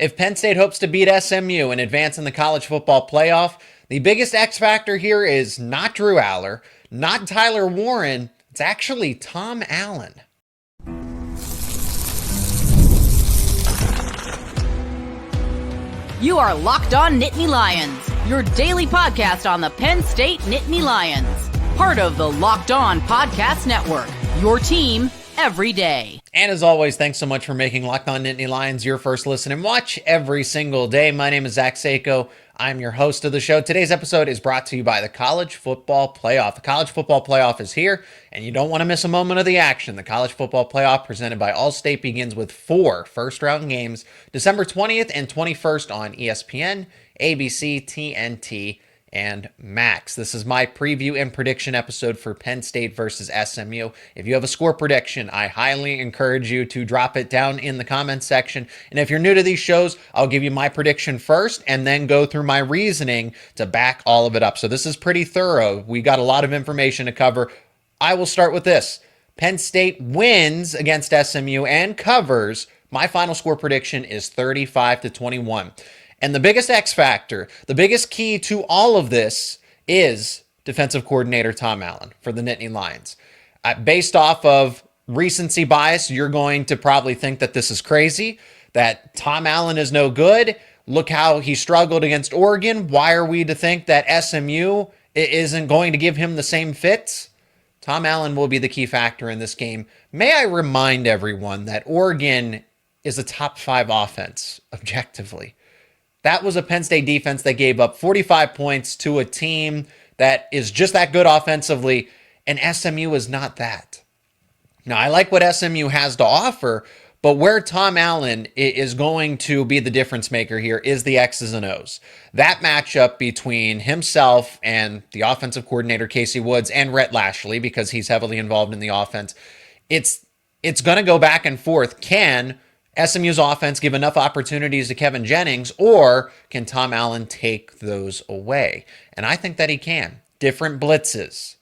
If Penn State hopes to beat SMU and advance in the college football playoff, the biggest X factor here is not Drew Aller, not Tyler Warren, it's actually Tom Allen. You are Locked On Nittany Lions, your daily podcast on the Penn State Nittany Lions. Part of the Locked On Podcast Network, your team every day. And as always, thanks so much for making Locked On Nittany Lions your first listen and watch every single day. My name is Zach Seyko. I'm your host of the show. Today's episode is brought to you by the College Football Playoff. The College Football Playoff is here, and you don't want to miss a moment of the action. The College Football Playoff, presented by Allstate, begins with 4 first-round games, December 20th and 21st on ESPN, ABC, TNT, and Max. This is my preview and prediction episode for Penn State versus SMU. If you have a score prediction, I highly encourage you to drop it down in the comments section. And if you're new to these shows, I'll give you my prediction first and then go through my reasoning to back all of it up. So this is pretty thorough. We got a lot of information to cover. I will start with this. Penn State wins against SMU and covers. My final score prediction is 35-21. And the biggest X factor, the biggest key to all of this is defensive coordinator Tom Allen for the Nittany Lions. Based off of recency bias, you're going to probably think that this is crazy, that Tom Allen is no good. Look how he struggled against Oregon. Why are we to think that SMU isn't going to give him the same fits? Tom Allen will be the key factor in this game. May I remind everyone that Oregon is a top 5 offense, objectively. That was a Penn State defense that gave up 45 points to a team that is just that good offensively, and SMU is not that. Now, I like what SMU has to offer, but where Tom Allen is going to be the difference maker here is the X's and O's. That matchup between himself and the offensive coordinator, Casey Woods, and Rhett Lashley, because he's heavily involved in the offense, it's going to go back and forth. Can SMU's offense give enough opportunities to Kevin Jennings, or can Tom Allen take those away? And I think that he can. Different blitzes,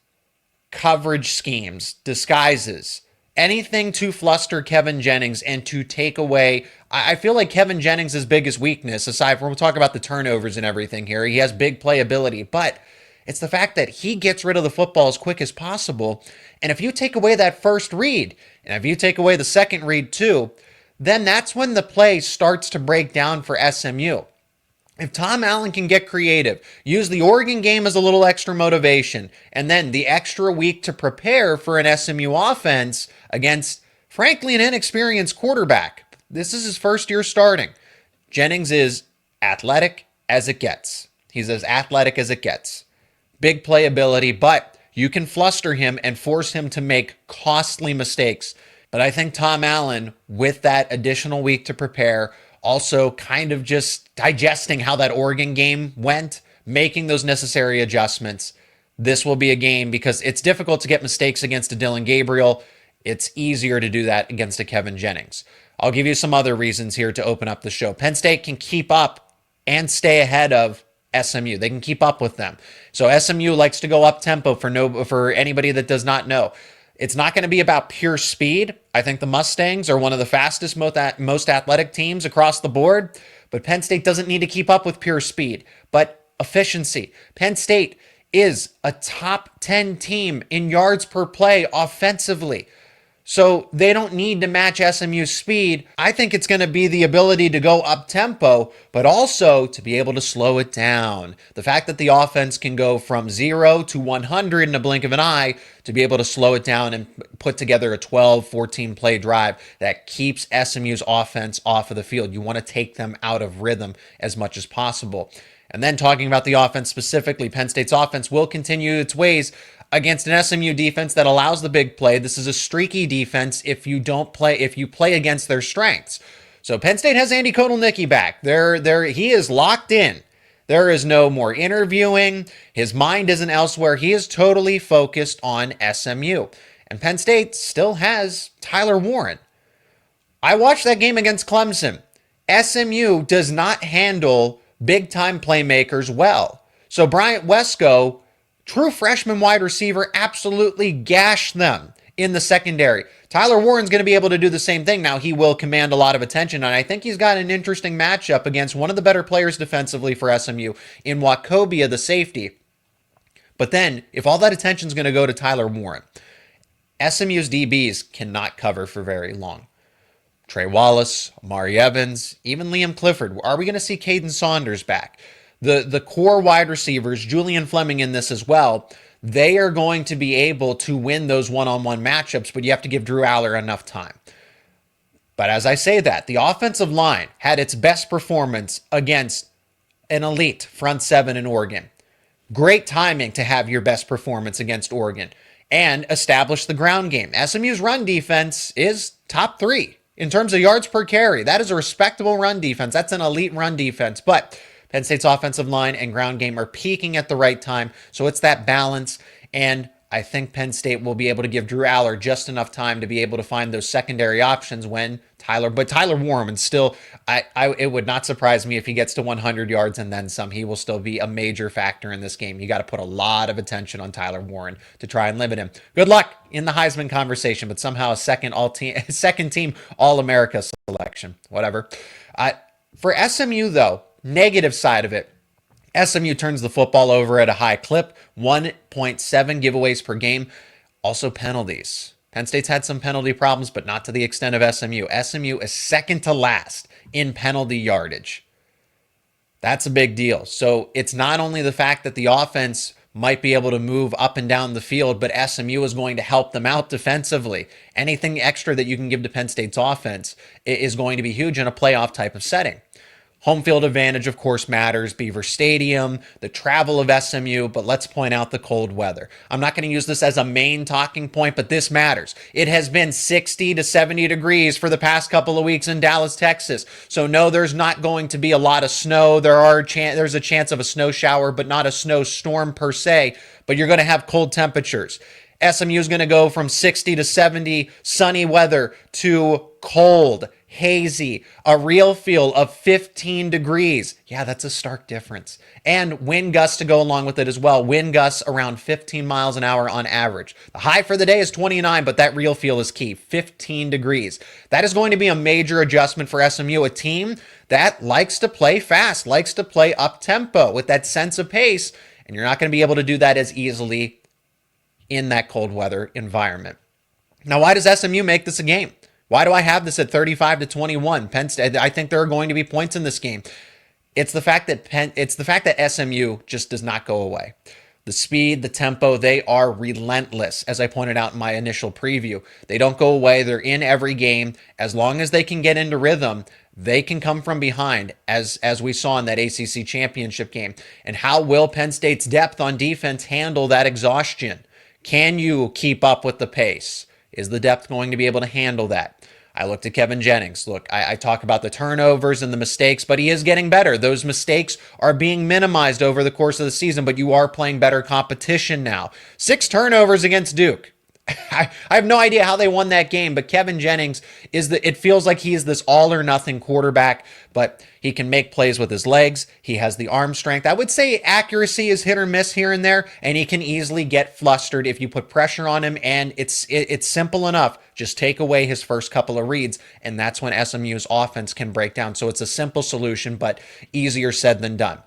coverage schemes, disguises, anything to fluster Kevin Jennings and to take away. I feel like Kevin Jennings' biggest weakness, aside from, we'll talk about the turnovers and everything here, he has big playability, but it's the fact that he gets rid of the football as quick as possible. And if you take away that first read, and if you take away the second read too, then that's when the play starts to break down for SMU. If Tom Allen can get creative, use the Oregon game as a little extra motivation, and then the extra week to prepare for an SMU offense against, frankly, an inexperienced quarterback. This is his first year starting. Jennings is athletic as it gets. He's as athletic as it gets. Big playability, but you can fluster him and force him to make costly mistakes. But I think Tom Allen, with that additional week to prepare, also kind of just digesting how that Oregon game went, making those necessary adjustments, this will be a game, because it's difficult to get mistakes against a Dylan Gabriel. It's easier to do that against a Kevin Jennings. I'll give you some other reasons here to open up the show. Penn State can keep up and stay ahead of SMU. They can keep up with them. So SMU likes to go up tempo for anybody that does not know. It's not going to be about pure speed. I think the Mustangs are one of the fastest, most athletic teams across the board, but Penn State doesn't need to keep up with pure speed, but efficiency. Penn State is a top 10 team in yards per play offensively. So they don't need to match SMU's speed. I think it's going to be the ability to go up tempo, but also to be able to slow it down. The fact that the offense can go from 0 to 100 in a blink of an eye, to be able to slow it down and put together a 12, 14 play drive that keeps SMU's offense off of the field. You want to take them out of rhythm as much as possible. And then talking about the offense specifically, Penn State's offense will continue its ways against an SMU defense that allows the big play. This is a streaky defense if you play against their strengths. So Penn State has Andy Kotelnicki back. He is locked in. There is no more interviewing. His mind isn't elsewhere. He is totally focused on SMU. And Penn State still has Tyler Warren. I watched that game against Clemson. SMU does not handle big-time playmakers well. So Bryant Wesco, true freshman wide receiver, absolutely gashed them in the secondary. Tyler Warren's going to be able to do the same thing. Now, he will command a lot of attention, and I think he's got an interesting matchup against one of the better players defensively for SMU in Wachovia, the safety. But then, if all that attention is going to go to Tyler Warren, SMU's DBs cannot cover for very long. Trey Wallace, Amari Evans, even Liam Clifford. Are we going to see Caden Saunders back? The core wide receivers, Julian Fleming in this as well, they are going to be able to win those one-on-one matchups, but you have to give Drew Aller enough time. But as I say that, the offensive line had its best performance against an elite front seven in Oregon. Great timing to have your best performance against Oregon and establish the ground game. SMU's run defense is top 3 in terms of yards per carry. That is a respectable run defense. That's an elite run defense. But Penn State's offensive line and ground game are peaking at the right time. So it's that balance. And I think Penn State will be able to give Drew Aller just enough time to be able to find those secondary options when Tyler Warren still, it would not surprise me if he gets to 100 yards and then some. He will still be a major factor in this game. You got to put a lot of attention on Tyler Warren to try and limit him. Good luck in the Heisman conversation, but somehow a second team All-America selection, whatever. For SMU though, negative side of it, SMU turns the football over at a high clip, 1.7 giveaways per game. Also penalties. Penn State's had some penalty problems, but not to the extent of SMU. SMU is second to last in penalty yardage. That's a big deal. So it's not only the fact that the offense might be able to move up and down the field, but SMU is going to help them out defensively. Anything extra that you can give to Penn State's offense is going to be huge in a playoff type of setting. Home field advantage, of course, matters. Beaver Stadium, the travel of SMU, but let's point out the cold weather. I'm not going to use this as a main talking point, but this matters. It has been 60 to 70 degrees for the past couple of weeks in Dallas, Texas. So no, there's not going to be a lot of snow. There's a chance of a snow shower, but not a snowstorm per se, but you're going to have cold temperatures. SMU is going to go from 60 to 70 sunny weather to cold, hazy, a real feel of 15 degrees. Yeah, that's a stark difference. And wind gusts to go along with it as well. Wind gusts around 15 miles an hour on average. The high for the day is 29, but that real feel is key, 15 degrees. That is going to be a major adjustment for SMU, a team that likes to play fast, likes to play up-tempo with that sense of pace, and you're not going to be able to do that as easily in that cold weather environment. Now, why does SMU make this a game? Why do I have this at 35 to 21? Penn State, I think there are going to be points in this game. It's the fact that SMU just does not go away. The speed, the tempo, they are relentless, as I pointed out in my initial preview. They don't go away. They're in every game. As long as they can get into rhythm, they can come from behind, as we saw in that ACC championship game. And how will Penn State's depth on defense handle that exhaustion? Can you keep up with the pace? Is the depth going to be able to handle that? I looked at Kevin Jennings. Look, I talk about the turnovers and the mistakes, but he is getting better. Those mistakes are being minimized over the course of the season, but you are playing better competition now. 6 turnovers against Duke. I have no idea how they won that game, but Kevin Jennings it feels like he is this all or nothing quarterback, but he can make plays with his legs. He has the arm strength. I would say accuracy is hit or miss here and there, and he can easily get flustered if you put pressure on him, and it's simple enough. Just take away his first couple of reads, and that's when SMU's offense can break down. So it's a simple solution, but easier said than done.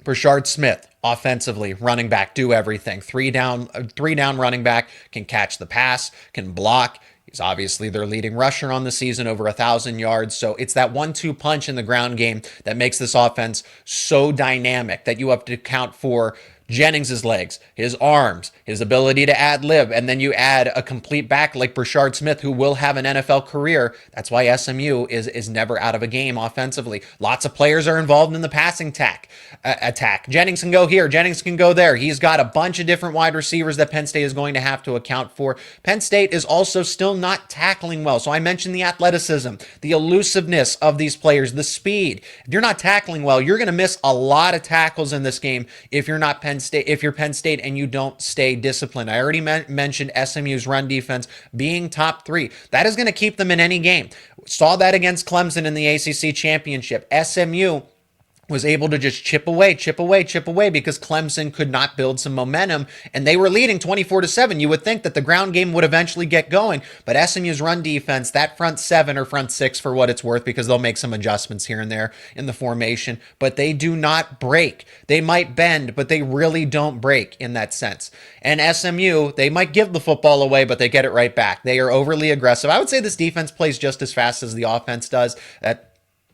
Brashard Smith, offensively, running back, do everything. Three down running back, can catch the pass, can block. He's obviously their leading rusher on the season, over 1,000 yards. So it's that 1-2 punch in the ground game that makes this offense so dynamic that you have to account for Jennings' legs, his arms, his ability to ad-lib, and then you add a complete back like Brashard Smith, who will have an NFL career. That's why SMU is never out of a game offensively. Lots of players are involved in the passing attack. Jennings can go here. Jennings can go there. He's got a bunch of different wide receivers that Penn State is going to have to account for. Penn State is also still not tackling well. So I mentioned the athleticism, the elusiveness of these players, the speed. If you're not tackling well, you're going to miss a lot of tackles in this game if you're Penn State and you don't stay disciplined. I already mentioned SMU's run defense being top 3. That is going to keep them in any game. Saw that against Clemson in the ACC championship. SMU was able to just chip away because Clemson could not build some momentum, and they were leading 24-7. You would think that the ground game would eventually get going, but SMU's run defense, that front seven or front six for what it's worth, because they'll make some adjustments here and there in the formation, but they do not break. They might bend, but they really don't break in that sense. And SMU, they might give the football away, but they get it right back. They are overly aggressive. I would say this defense plays just as fast as the offense does.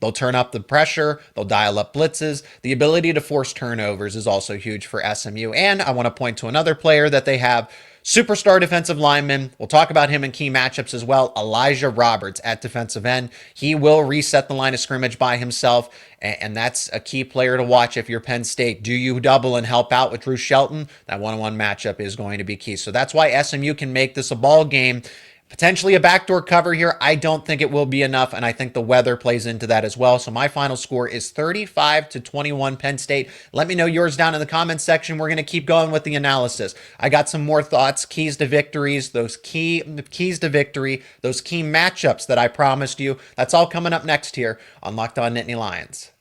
They'll turn up the pressure. They'll dial up blitzes. The ability to force turnovers is also huge for SMU. And I want to point to another player that they have, superstar defensive lineman. We'll talk about him in key matchups as well. Elijah Roberts at defensive end. He will reset the line of scrimmage by himself, and that's a key player to watch if you're Penn State. Do you double and help out with Drew Shelton? That one-on-one matchup is going to be key. So that's why SMU can make this a ball game. Potentially a backdoor cover here. I don't think it will be enough, and I think the weather plays into that as well. So my final score is 35-21 Penn State. Let me know yours down in the comments section. We're going to keep going with the analysis. I got some more thoughts, keys to victories, those keys to victory, those key matchups that I promised you. That's all coming up next here on Locked On Nittany Lions.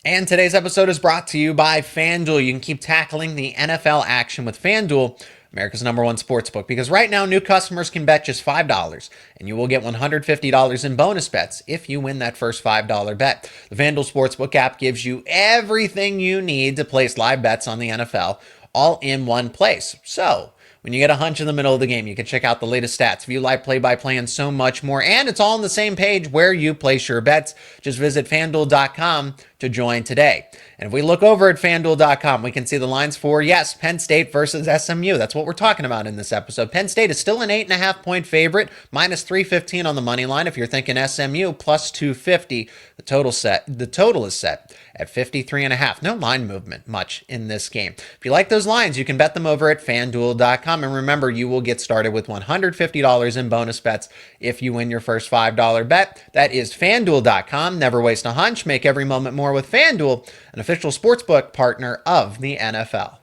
And today's episode is brought to you by FanDuel. You can keep tackling the NFL action with FanDuel, America's #1 sportsbook, because right now new customers can bet just $5 and you will get $150 in bonus bets if you win that first $5 bet. The FanDuel Sportsbook app gives you everything you need to place live bets on the NFL all in one place. So when you get a hunch in the middle of the game, you can check out the latest stats, view live play-by-play, and so much more. And it's all on the same page where you place your bets. Just visit FanDuel.com to join today. And if we look over at FanDuel.com, we can see the lines for, yes, Penn State versus SMU. That's what we're talking about in this episode. Penn State is still an 8.5-point favorite, minus 315 on the money line. If you're thinking SMU, plus 250. The total is set at 53.5. No line movement much in this game. If you like those lines, you can bet them over at FanDuel.com. And remember, you will get started with $150 in bonus bets if you win your first $5 bet. That is FanDuel.com. Never waste a hunch. Make every moment more with FanDuel, an official sportsbook partner of the NFL.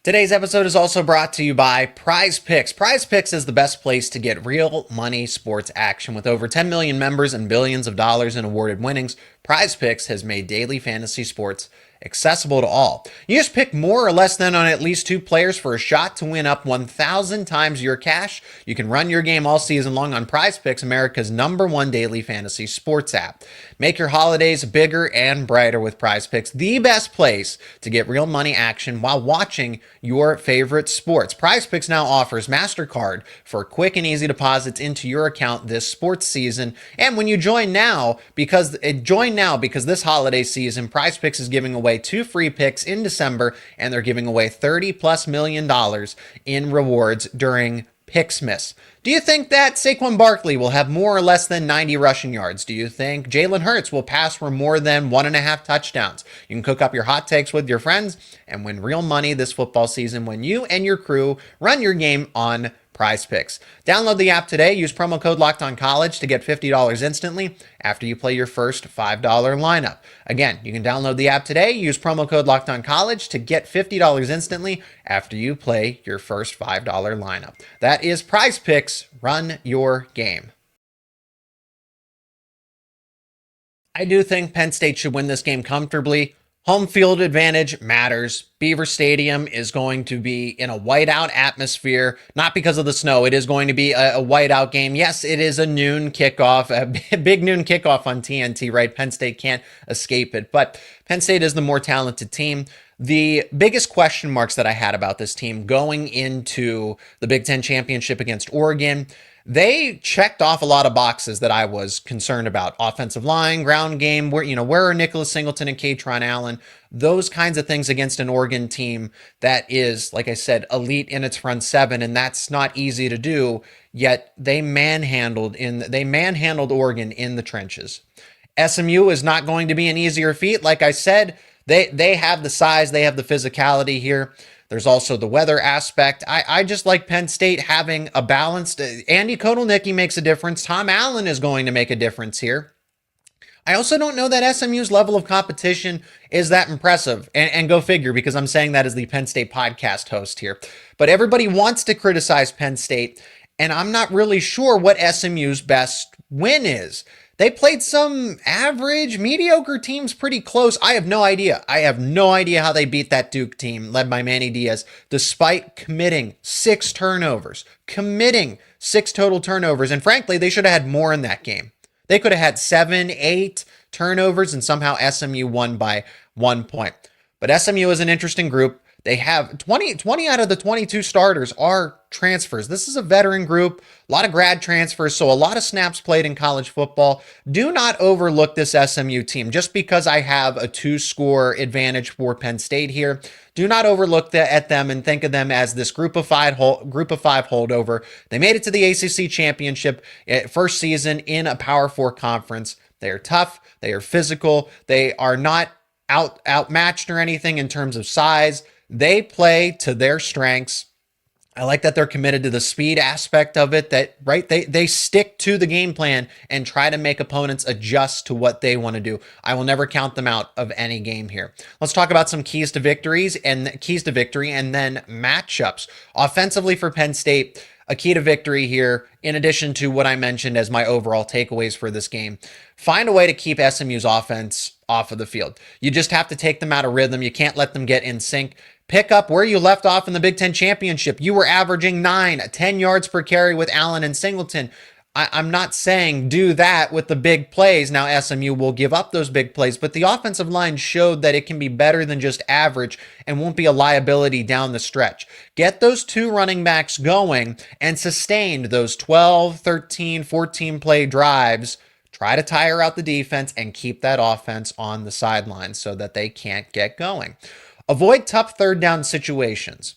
Today's episode is also brought to you by Prize Picks. Prize Picks is the best place to get real money sports action. With over 10 million members and billions of dollars in awarded winnings, Prize Picks has made daily fantasy sports accessible to all. You just pick more or less than on at least 2 players for a shot to win up 1,000 times your cash. You can run your game all season long on Prize Picks, America's #1 daily fantasy sports app. Make your holidays bigger and brighter with Prize Picks, the best place to get real money action while watching your favorite sports. Prize Picks now offers MasterCard for quick and easy deposits into your account this sports season. And when you join now, because this holiday season, Prize Picks is giving away 2 free picks in December, and they're giving away $30+ million in rewards during Picksmas. Do you think that Saquon Barkley will have more or less than 90 rushing yards? Do you think Jalen Hurts will pass for more than 1.5 touchdowns? You can cook up your hot takes with your friends and win real money this football season when you and your crew run your game on Prize Picks. Download the app today. Use promo code LOCKEDONCollege to get $50 instantly after you play your first $5 lineup. Again, you can download the app today. Use promo code LOCKEDONCollege to get $50 instantly after you play your first $5 lineup. That is Prize Picks. Run your game. I do think Penn State should win this game comfortably. Home field advantage matters. Beaver Stadium is going to be in a whiteout atmosphere, not because of the snow. It is going to be a whiteout game. Yes, it is a noon kickoff, a big noon kickoff on TNT, right? Penn State can't escape it, but Penn State is the more talented team. The biggest question marks that I had about this team going into the Big Ten Championship against Oregon, they checked off a lot of boxes that I was concerned about. Offensive line, ground game, where are Nicholas Singleton and Katron Allen? Those kinds of things against an Oregon team that is, like I said, elite in its front seven, and that's not easy to do, yet they manhandled Oregon in the trenches. SMU is not going to be an easier feat. Like I said, they have the size, they have the physicality here. There's also the weather aspect. I just like Penn State having a balanced. Andy Kotelnicki makes a difference. Tom Allen is going to make a difference here. I also don't know that SMU's level of competition is that impressive. And go figure, because I'm saying that as the Penn State podcast host here. But everybody wants to criticize Penn State, and I'm not really sure what SMU's best win is. They played some average, mediocre teams pretty close. I have no idea. I have no idea how they beat that Duke team led by Manny Diaz, despite committing 6 turnovers, committing 6 total turnovers. And frankly, they should have had more in that game. They could have had 7, 8 turnovers, and somehow SMU won by 1 point. But SMU is an interesting group. They have 20 out of the 22 starters are transfers. This is a veteran group, a lot of grad transfers, so a lot of snaps played in college football. Do not overlook this SMU team. Just because I have a 2-score advantage for Penn State here, do not overlook at them and think of them as this group of five holdover. They made it to the ACC championship first season in a Power 4 conference. They are tough. They are physical. They are not outmatched or anything in terms of size. They play to their strengths. I like that they're committed to the speed aspect of it, that right they stick to the game plan and try to make opponents adjust to what they want to do. I will never count them out of any game here. Let's talk about some keys to victory and then matchups. Offensively for Penn State, a key to victory here, in addition to what I mentioned as my overall takeaways for this game, find a way to keep SMU's offense off of the field. You just have to take them out of rhythm. You can't let them get in sync. Pick up where you left off in the Big Ten Championship. You were averaging 10 yards per carry with Allen and Singleton. I'm not saying do that with the big plays. Now SMU will give up those big plays, but the offensive line showed that it can be better than just average and won't be a liability down the stretch. Get those 2 running backs going and sustain those 12, 13, 14 play drives. Try to tire out the defense and keep that offense on the sidelines so that they can't get going. Avoid tough third down situations.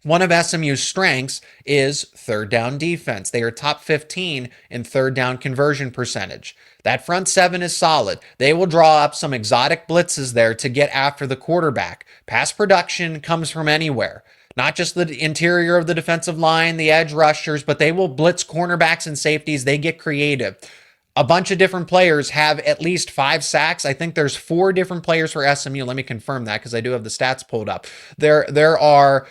One of SMU's strengths is third down defense. They are top 15 in third down conversion percentage. That front 7 is solid. They will draw up some exotic blitzes there to get after the quarterback. Pass production comes from anywhere. Not just the interior of the defensive line, the edge rushers, but they will blitz cornerbacks and safeties. They get creative. A bunch of different players have at least 5 sacks. I think there's 4 different players for SMU. Let me confirm that because I do have the stats pulled up. There are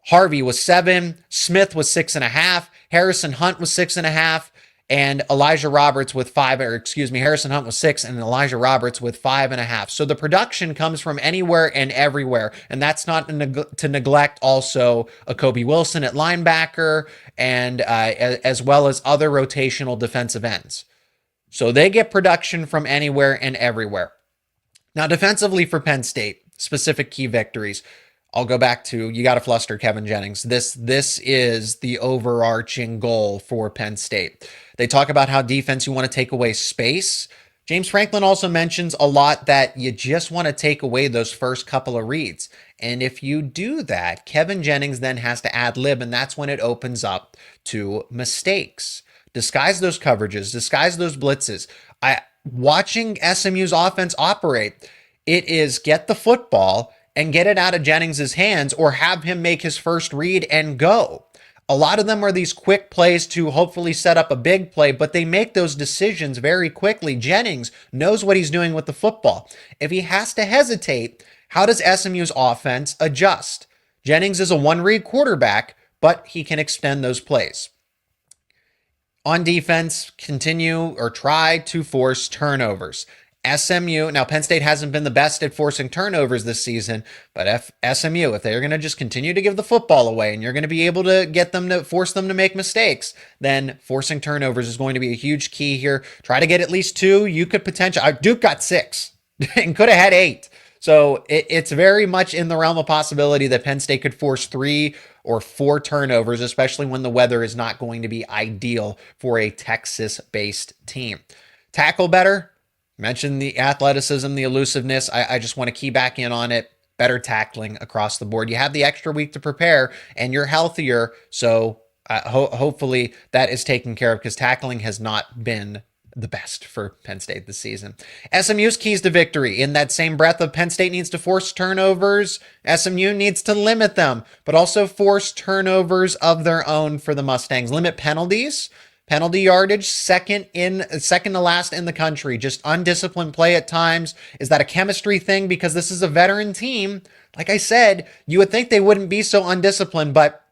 Harvey was 7, Smith was 6.5, Harrison Hunt was 6.5, and Elijah Roberts with 5, Harrison Hunt was 6, and Elijah Roberts with 5.5. So the production comes from anywhere and everywhere, and that's not to neglect also a Kobe Wilson at linebacker and as well as other rotational defensive ends. So they get production from anywhere and everywhere. Now defensively for Penn State, specific key victories. I'll go back to, you got to fluster Kevin Jennings. This is the overarching goal for Penn State. They talk about how defense, you want to take away space. James Franklin also mentions a lot that you just want to take away those first couple of reads. And if you do that, Kevin Jennings then has to ad lib, and that's when it opens up to mistakes. Disguise those coverages, disguise those blitzes. Watching SMU's offense operate, it is get the football and get it out of Jennings' hands or have him make his first read and go. A lot of them are these quick plays to hopefully set up a big play, but they make those decisions very quickly. Jennings knows what he's doing with the football. If he has to hesitate, how does SMU's offense adjust? Jennings is a one-read quarterback, but he can extend those plays. On defense, continue or try to force turnovers. SMU, now Penn State hasn't been the best at forcing turnovers this season, but SMU, if they're going to just continue to give the football away and you're going to be able to get them to force them to make mistakes, then forcing turnovers is going to be a huge key here. Try to get at least 2. You could potentially, Duke got 6 and could have had 8. So it's very much in the realm of possibility that Penn State could force 3 or 4 turnovers, especially when the weather is not going to be ideal for a Texas-based team. Tackle better. Mentioned the athleticism, the elusiveness. I just want to key back in on it. Better tackling across the board. You have the extra week to prepare and you're healthier. So hopefully that is taken care of because tackling has not been the best for Penn State this season. SMU's keys to victory. In that same breath of Penn State needs to force turnovers, SMU needs to limit them, but also force turnovers of their own for the Mustangs. Limit penalties. Penalty yardage, second to last in the country. Just undisciplined play at times. Is that a chemistry thing? Because this is a veteran team. Like I said, you would think they wouldn't be so undisciplined, but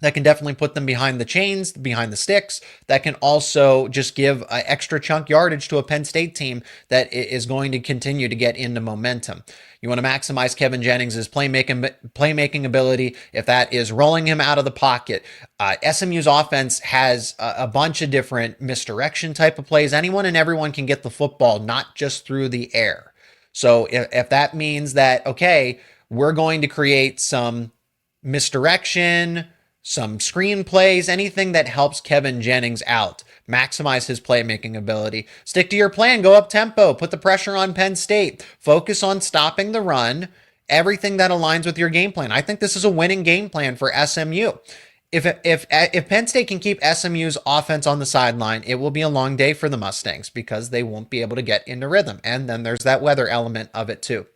that can definitely put them behind the chains, behind the sticks, that can also just give extra chunk yardage to a Penn State team that is going to continue to get into momentum. You want to maximize Kevin Jennings' playmaking ability. If that is rolling him out of the pocket, SMU's offense has a bunch of different misdirection type of plays. Anyone and everyone can get the football, not just through the air. So if that means that, okay, we're going to create some misdirection, some screenplays, anything that helps Kevin Jennings out, maximize his playmaking ability. Stick to your plan, go up tempo, put the pressure on Penn State, focus on stopping the run, everything that aligns with your game plan. I think this is a winning game plan for SMU. If Penn State can keep SMU's offense on the sideline, it will be a long day for the Mustangs because they won't be able to get into rhythm. And then there's that weather element of it too.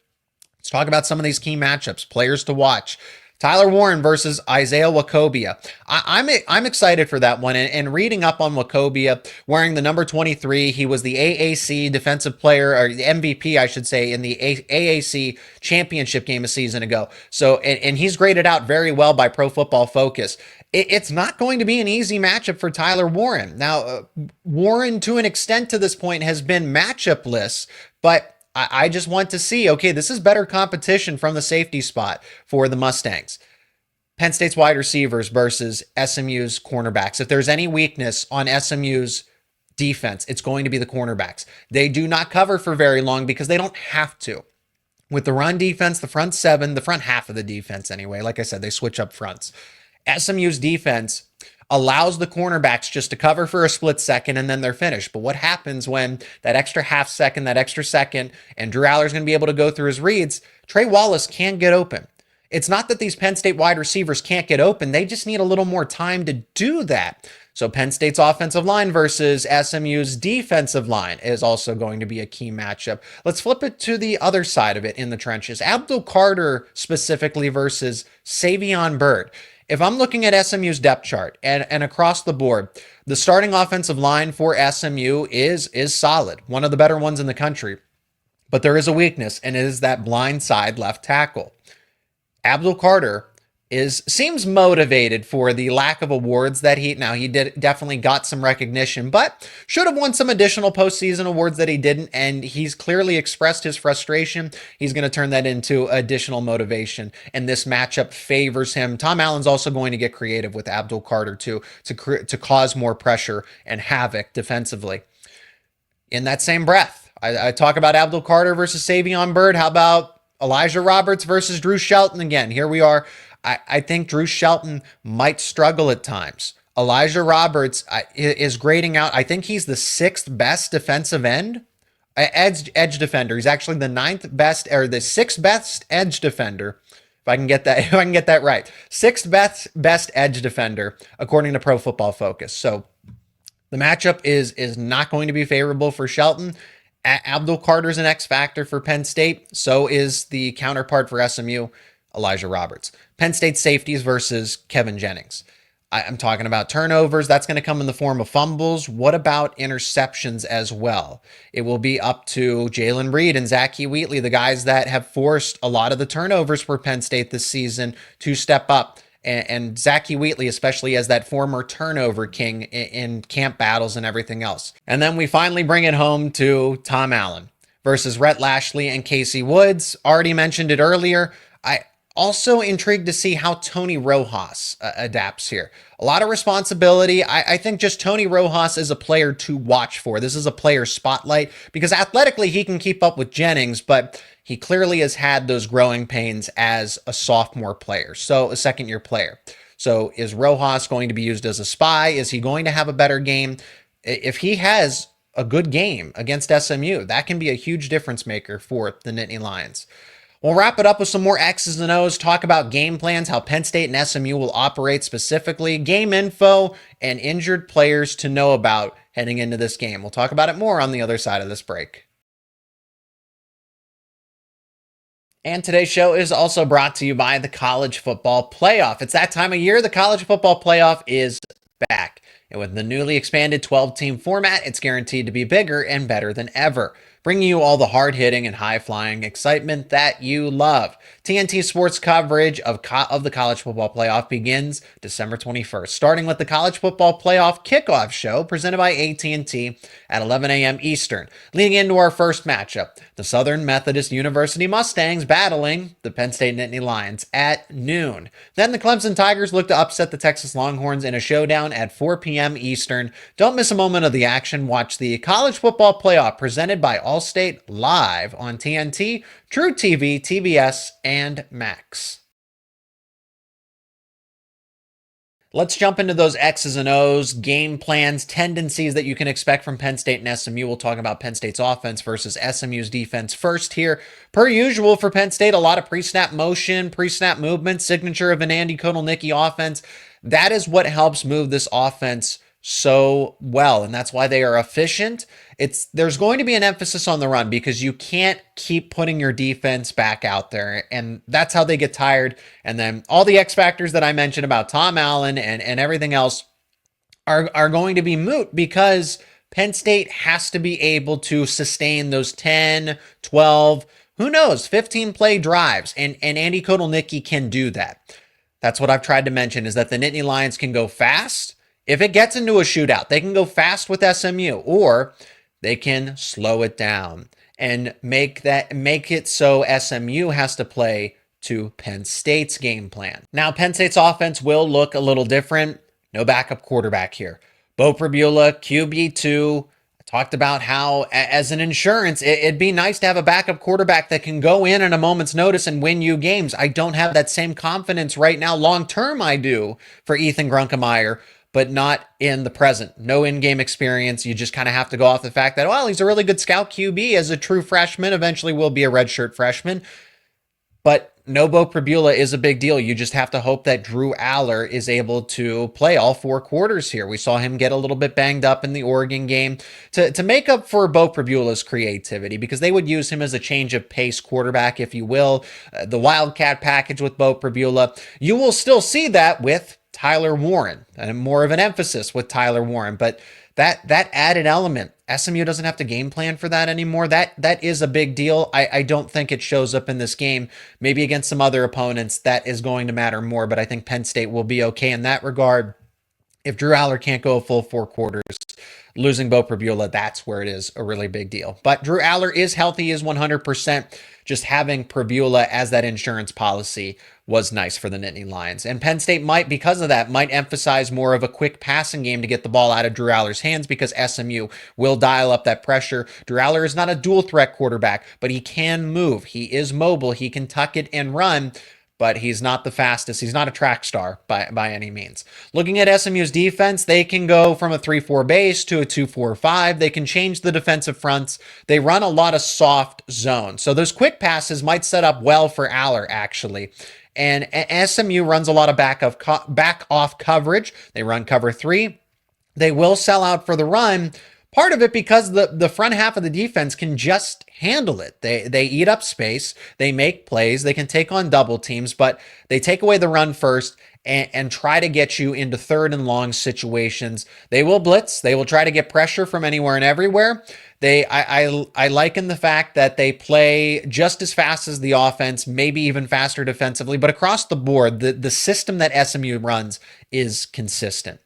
Let's talk about some of these key matchups, players to watch. Tyler Warren versus Isaiah Wacobia. I'm excited for that one. And reading up on Wacobia, wearing the number 23, he was the AAC defensive player, or the MVP, I should say, in the AAC championship game a season ago. So, and he's graded out very well by Pro Football Focus. It's not going to be an easy matchup for Tyler Warren. Now, Warren, to an extent to this point, has been matchup-less, but I just want to see, okay, this is better competition from the safety spot for the Mustangs. Penn State's wide receivers versus SMU's cornerbacks. If there's any weakness on SMU's defense, it's going to be the cornerbacks. They do not cover for very long because they don't have to. With the run defense, the front seven, the front half of the defense anyway, like I said, they switch up fronts. SMU's defense allows the cornerbacks just to cover for a split second and then they're finished. But what happens when that extra half second, that extra second, and Drew Aller's going to be able to go through his reads, Trey Wallace can get open. It's not that these Penn State wide receivers can't get open. They just need a little more time to do that. So Penn State's offensive line versus SMU's defensive line is also going to be a key matchup. Let's flip it to the other side of it in the trenches. Abdul Carter specifically versus Savion Byrd. If I'm looking at SMU's depth chart and across the board, the starting offensive line for SMU is solid, one of the better ones in the country. But there is a weakness, and it is that blind side left tackle. Abdul Carter seems motivated for the lack of awards that he definitely got some recognition, but should have won some additional postseason awards that he didn't, and he's clearly expressed his frustration. He's going to turn that into additional motivation, and this matchup favors him. Tom Allen's also going to get creative with Abdul Carter too, to cause more pressure and havoc defensively. In that same breath, I talk about Abdul Carter versus Savion Byrd. How about Elijah Roberts versus Drew Shelton again? Here we are. I think Drew Shelton might struggle at times. Elijah Roberts is grading out. I think he's the sixth best defensive edge defender. He's actually the ninth best, or the sixth best edge defender. If I can get that right. Sixth best edge defender according to Pro Football Focus. So the matchup is not going to be favorable for Shelton. Abdul Carter's an X factor for Penn State. So is the counterpart for SMU, Elijah Roberts. Penn State safeties versus Kevin Jennings. I'm talking about turnovers. That's going to come in the form of fumbles. What about interceptions as well? It will be up to Jalen Reed and Zach Wheatley, the guys that have forced a lot of the turnovers for Penn State this season, to step up. And Zach Wheatley, especially as that former turnover king in camp battles and everything else. And then we finally bring it home to Tom Allen versus Rhett Lashley and Casey Woods. Already mentioned it earlier. Also intrigued to see how Tony Rojas adapts here. A lot of responsibility. I think just Tony Rojas is a player to watch for. This is a player spotlight because athletically he can keep up with Jennings, but he clearly has had those growing pains as a sophomore player, so a second-year player. So is Rojas going to be used as a spy? Is he going to have a better game? If he has a good game against SMU, that can be a huge difference maker for the Nittany Lions. We'll wrap it up with some more X's and O's, talk about game plans, how Penn State and SMU will operate specifically, game info, and injured players to know about heading into this game. We'll talk about it more on the other side of this break. And today's show is also brought to you by the College Football Playoff. It's that time of year. The College Football Playoff is back. And with the newly expanded 12-team format, it's guaranteed to be bigger and better than ever. bringing you all the hard-hitting and high-flying excitement that you love. TNT Sports coverage of the College Football Playoff begins December 21st, starting with the College Football Playoff Kickoff Show presented by AT&T at 11 a.m. Eastern. Leading into our first matchup, the Southern Methodist University Mustangs battling the Penn State Nittany Lions at noon. Then the Clemson Tigers look to upset the Texas Longhorns in a showdown at 4 p.m. Eastern. Don't miss a moment of the action. Watch the College Football Playoff presented by Allstate live on TNT, True TV, TBS, and Max. Let's jump into those X's and O's, game plans, tendencies that you can expect from Penn State and SMU. We'll talk about Penn State's offense versus SMU's defense first here. Per usual for Penn State, a lot of pre-snap motion, pre-snap movement, signature of an Andy Kotelnicki offense. That is what helps move this offense so well, and that's why they are efficient. There's going to be an emphasis on the run because you can't keep putting your defense back out there, and that's how they get tired. And then all the X factors that I mentioned about Tom Allen and everything else are going to be moot because Penn State has to be able to sustain those 10, 12, who knows, 15 play drives, and Andy Kotelnicki can do that. That's what I've tried to mention, is that the Nittany Lions can go fast. If it gets into a shootout, they can go fast with SMU, or they can slow it down and make it so SMU has to play to Penn State's game plan. Now, Penn State's offense will look a little different. No backup quarterback here. Bo Pribula, QB2. I talked about how, as an insurance, it'd be nice to have a backup quarterback that can go in at a moment's notice and win you games. I don't have that same confidence right now. Long term, I do for Ethan Grunkemeyer, but not in the present. No in-game experience. You just kind of have to go off the fact that, well, he's a really good scout QB as a true freshman. Eventually will be a redshirt freshman. But no Bo Pribula is a big deal. You just have to hope that Drew Aller is able to play all 4 quarters here. We saw him get a little bit banged up in the Oregon game to make up for Bo Pribula's creativity, because they would use him as a change of pace quarterback, if you will. The Wildcat package with Bo Pribula. You will still see that with Tyler Warren, and more of an emphasis with Tyler Warren, but that added element, SMU doesn't have to game plan for that anymore. That is a big deal. I don't think it shows up in this game. Maybe against some other opponents that is going to matter more, but I think Penn State will be okay in that regard. If Drew Aller can't go a full 4 quarters, losing Bo Pribula, that's where it is a really big deal. But Drew Aller is healthy, is 100%. Just having Pribula as that insurance policy was nice for the Nittany Lions. And Penn State because of that, might emphasize more of a quick passing game to get the ball out of Drew Aller's hands, because SMU will dial up that pressure. Drew Aller is not a dual threat quarterback, but he can move. He is mobile. He can tuck it and run, but he's not the fastest. He's not a track star by any means. Looking at SMU's defense, they can go from a 3-4 base to a 2-4-5. They can change the defensive fronts. They run a lot of soft zone. So those quick passes might set up well for Aller, actually. And SMU runs a lot of back off coverage. They run cover 3. They will sell out for the run. Part of it because the front half of the defense can just handle it. They eat up space. They make plays. They can take on double teams, but they take away the run first and try to get you into 3rd and long situations. They will blitz. They will try to get pressure from anywhere and everywhere. I liken the fact that they play just as fast as the offense, maybe even faster defensively, but across the board, the system that SMU runs is consistent.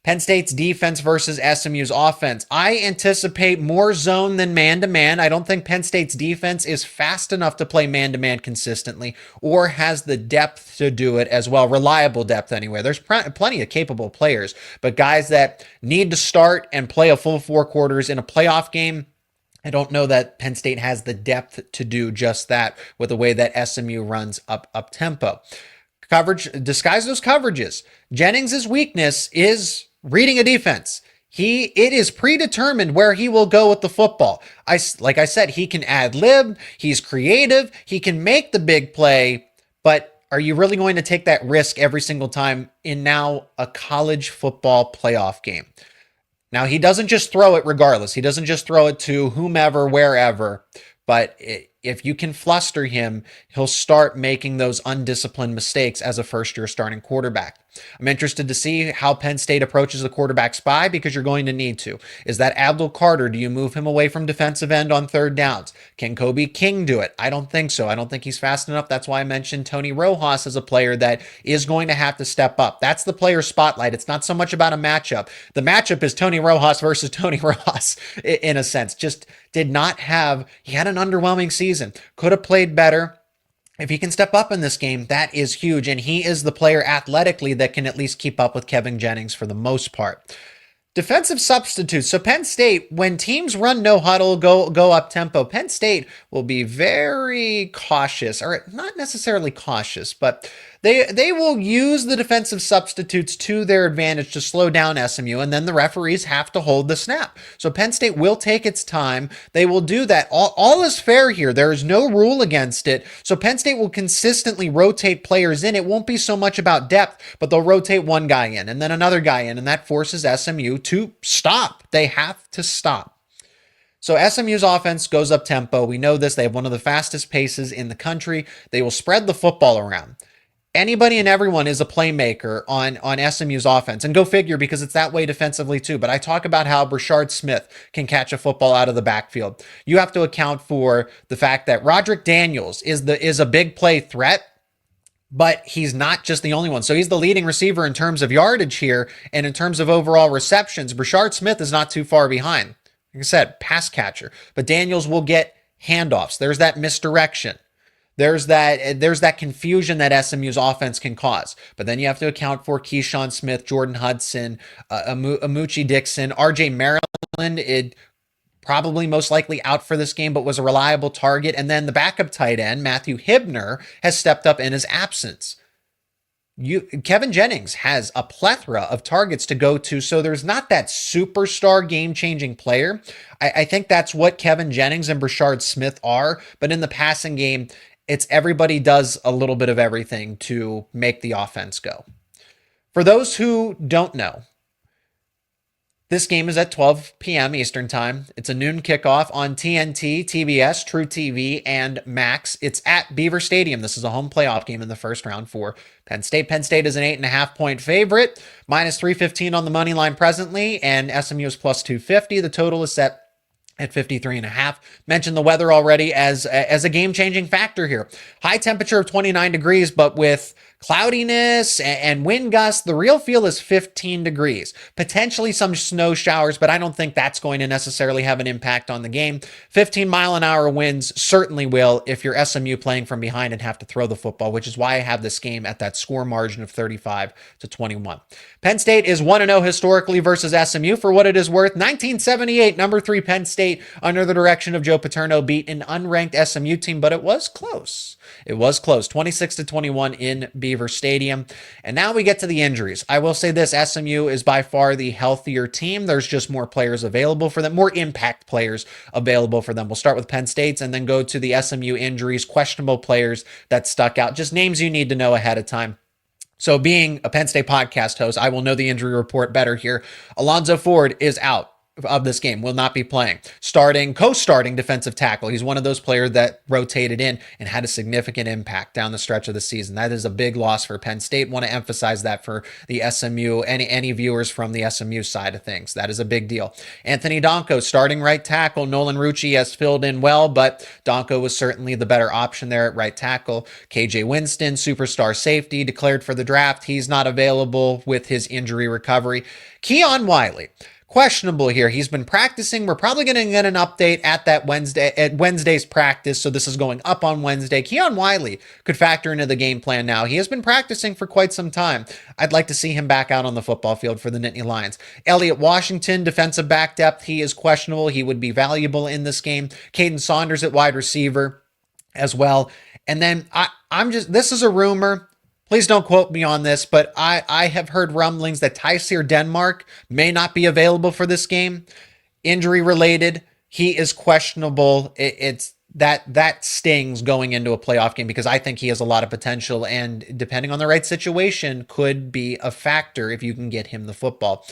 Penn State's defense versus SMU's offense. I anticipate more zone than man-to-man. I don't think Penn State's defense is fast enough to play man-to-man consistently, or has the depth to do it as well. Reliable depth anyway. There's plenty of capable players, but guys that need to start and play a full 4 quarters in a playoff game, I don't know that Penn State has the depth to do just that with the way that SMU runs up tempo. Coverage, disguise those coverages. Jennings' weakness is reading a defense. It is predetermined where he will go with the football. Like I said, he can ad lib, he's creative, he can make the big play, but are you really going to take that risk every single time in now a college football playoff game? Now, he doesn't just throw it regardless. He doesn't just throw it to whomever, wherever, but if you can fluster him, he'll start making those undisciplined mistakes as a first-year starting quarterback. I'm interested to see how Penn State approaches the quarterback spy because you're going to need to. Is that Abdul Carter? Do you move him away from defensive end on third downs? Can Kobe King do it? I don't think so. I don't think he's fast enough. That's why I mentioned Tony Rojas as a player that is going to have to step up. That's the player spotlight. It's not so much about a matchup. The matchup is Tony Rojas versus Tony Rojas in a sense. Just did not have, he had an underwhelming season. Could have played better. If he can step up in this game, that is huge. And he is the player athletically that can at least keep up with Kevin Jennings for the most part. Defensive substitutes. So Penn State, when teams run no huddle, go up tempo, Penn State will be very cautious, or not necessarily cautious, but they will use the defensive substitutes to their advantage to slow down SMU, and then the referees have to hold the snap. So Penn State will take its time. They will do that. All is fair here. There is no rule against it. So Penn State will consistently rotate players in. It won't be so much about depth, but they'll rotate one guy in and then another guy in, and that forces SMU to stop. They have to stop. So SMU's offense goes up tempo. We know this. They have one of the fastest paces in the country. They will spread the football around. Anybody and everyone is a playmaker on SMU's offense. And go figure, because it's that way defensively too. But I talk about how Brashard Smith can catch a football out of the backfield. You have to account for the fact that Roderick Daniels is a big play threat, but he's not just the only one. So he's the leading receiver in terms of yardage here, and in terms of overall receptions, Brashard Smith is not too far behind. Like I said, pass catcher. But Daniels will get handoffs. There's that misdirection. There's that confusion that SMU's offense can cause. But then you have to account for Keyshawn Smith, Jordan Hudson, Amuchi Dixon, RJ Maryland, probably most likely out for this game, but was a reliable target. And then the backup tight end, Matthew Hibner, has stepped up in his absence. Kevin Jennings has a plethora of targets to go to, so there's not that superstar game-changing player. I think that's what Kevin Jennings and Brashard Smith are, but in the passing game, it's everybody does a little bit of everything to make the offense go. For those who don't know, this game is at 12 p.m. Eastern Time. It's a noon kickoff on TNT, TBS, True TV, and Max. It's at Beaver Stadium. This is a home playoff game in the first round for Penn State. Penn State is an 8.5-point favorite, minus 315 on the money line presently, and SMU is plus 250. The total is set at 53.5. Mentioned the weather already as a game-changing factor here. High temperature of 29 degrees, but with cloudiness and wind gusts, the real feel is 15 degrees. Potentially some snow showers, but I don't think that's going to necessarily have an impact on the game. 15-mile-an-hour winds certainly will if you're SMU playing from behind and have to throw the football, which is why I have this game at that score margin of 35-21. Penn State is 1-0 historically versus SMU. For what it is worth, 1978, number 3 Penn State, under the direction of Joe Paterno, beat an unranked SMU team, but it was close. It was close, 26-21 in Beaver Stadium. And now we get to the injuries. I will say this, SMU is by far the healthier team. There's just more players available for them, more impact players available for them. We'll start with Penn State's and then go to the SMU injuries, questionable players that stuck out, just names you need to know ahead of time. So being a Penn State podcast host, I will know the injury report better here. Alonzo Ford is out of this game, will not be playing. Co-starting defensive tackle. He's one of those players that rotated in and had a significant impact down the stretch of the season. That is a big loss for Penn State. Want to emphasize that for the SMU, any viewers from the SMU side of things. That is a big deal. Anthony Donko, starting right tackle. Nolan Rucci has filled in well, but Donko was certainly the better option there at right tackle. KJ Winston, superstar safety, declared for the draft. He's not available with his injury recovery. Keon Wiley, questionable here. He's been practicing. We're probably going to get an update at Wednesday's practice. So this is going up on Wednesday. Keon Wiley could factor into the game plan now. He has been practicing for quite some time. I'd like to see him back out on the football field for the Nittany Lions. Elliott Washington, defensive back depth. He is questionable. He would be valuable in this game. Caden Saunders at wide receiver as well. And then this is a rumor. Please don't quote me on this, but I have heard rumblings that Tyseer Denmark may not be available for this game. Injury related. He is questionable. It's that stings going into a playoff game because I think he has a lot of potential and depending on the right situation could be a factor if you can get him the football.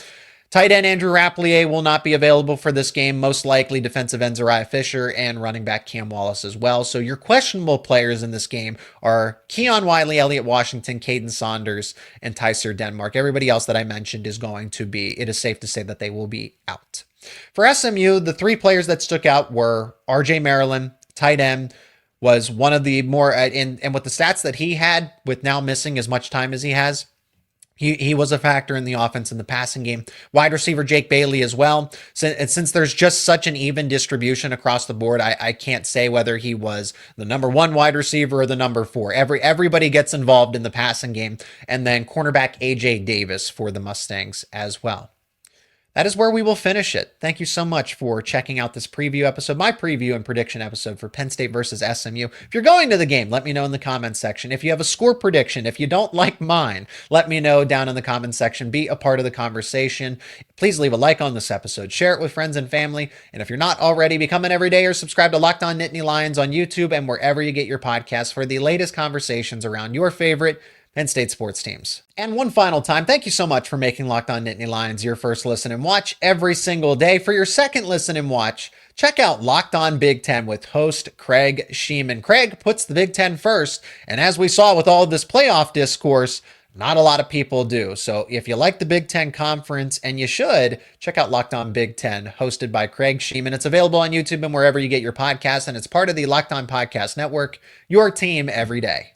Tight end Andrew Rapplier will not be available for this game. Most likely defensive end Zariah Fisher and running back Cam Wallace as well. So your questionable players in this game are Keon Wiley, Elliott Washington, Caden Saunders, and Tyser Denmark. Everybody else that I mentioned is going to be, it is safe to say that they will be out. For SMU, the three players that stuck out were RJ Maryland, tight end, was one of the more, and with the stats that he had with now missing as much time as he has, he was a factor in the offense in the passing game. Wide receiver Jake Bailey as well. Since there's just such an even distribution across the board, I can't say whether he was the number 1 wide receiver or the number 4. Everybody gets involved in the passing game. And then cornerback AJ Davis for the Mustangs as well. That is where we will finish it. Thank you so much for checking out this preview episode, my preview and prediction episode for Penn State versus SMU. If you're going to the game, let me know in the comments section. If you have a score prediction, if you don't like mine, let me know down in the comments section. Be a part of the conversation. Please leave a like on this episode. Share it with friends and family. And if you're not already, become an everydayer. Subscribe to Locked On Nittany Lions on YouTube and wherever you get your podcasts for the latest conversations around your favorite Penn State sports teams. And one final time, thank you so much for making Locked On Nittany Lions your first listen and watch every single day. For your second listen and watch, check out Locked On Big Ten with host Craig Sheeman. Craig puts the Big Ten first, and as we saw with all of this playoff discourse, not a lot of people do. So if you like the Big Ten Conference, and you should, check out Locked On Big Ten, hosted by Craig Sheeman. It's available on YouTube and wherever you get your podcasts, and it's part of the Locked On Podcast Network, your team every day.